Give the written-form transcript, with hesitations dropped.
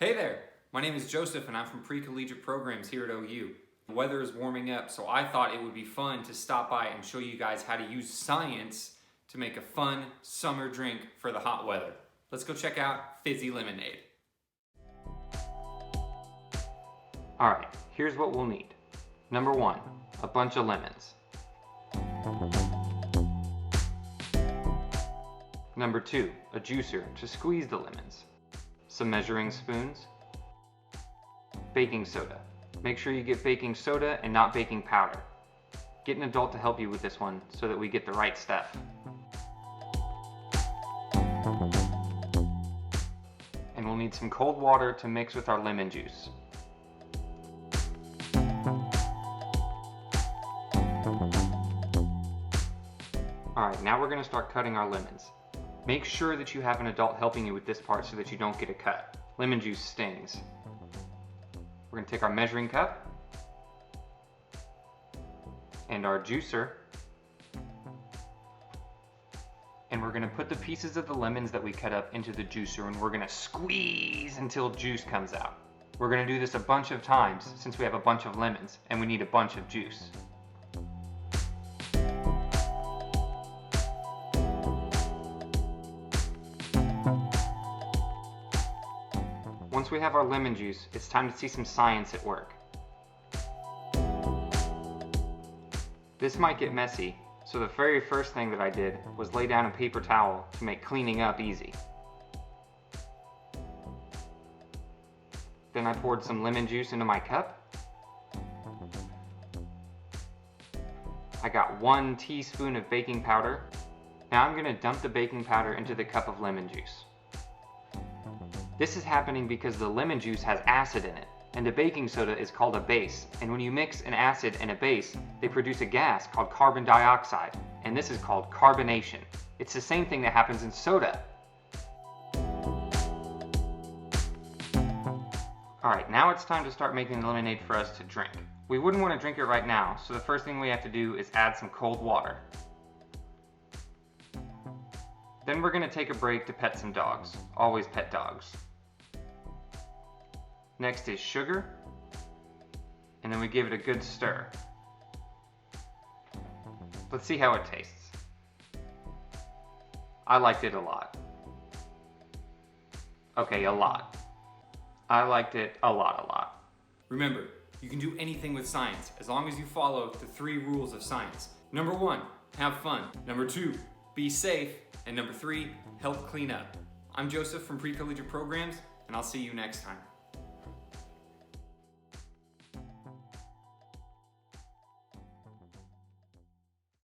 Hey there, my name is Joseph and I'm from Precollegiate programs here at OU. The weather is warming up, so I thought it would be fun to stop by and show you guys how to use science to make a fun summer drink for the hot weather. Let's go check out Fizzy Lemonade. Alright, here's what we'll need. Number 1, a bunch of lemons. Number 2, a juicer to squeeze the lemons. Some measuring spoons. Baking soda. Make sure you get baking soda and not baking powder. Get an adult to help you with this one so that we get the right stuff. And we'll need some cold water to mix with our lemon juice. Alright, now we're going to start cutting our lemons. Make sure that you have an adult helping you with this part so that you don't get a cut. Lemon juice stings. We're going to take our measuring cup and our juicer, and we're going to put the pieces of the lemons that we cut up into the juicer, and we're going to squeeze until juice comes out. We're going to do this a bunch of times since we have a bunch of lemons and we need a bunch of juice. Once we have our lemon juice, it's time to see some science at work. This might get messy, so the very first thing that I did was lay down a paper towel to make cleaning up easy. Then I poured some lemon juice into my cup. I got 1 teaspoon of baking powder. Now I'm going to dump the baking powder into the cup of lemon juice. This is happening because the lemon juice has acid in it, and the baking soda is called a base, and when you mix an acid and a base, they produce a gas called carbon dioxide, and this is called carbonation. It's the same thing that happens in soda. Alright, now it's time to start making the lemonade for us to drink. We wouldn't want to drink it right now, so the first thing we have to do is add some cold water. Then we're going to take a break to pet some dogs. Always pet dogs. Next is sugar, and then we give it a good stir. Let's see how it tastes. I liked it a lot. Okay, a lot. I liked it a lot. Remember, you can do anything with science as long as you follow the 3 rules of science. Number 1, have fun. Number 2, be safe. And number 3, help clean up. I'm Joseph from Precollegiate Programs, and I'll see you next time.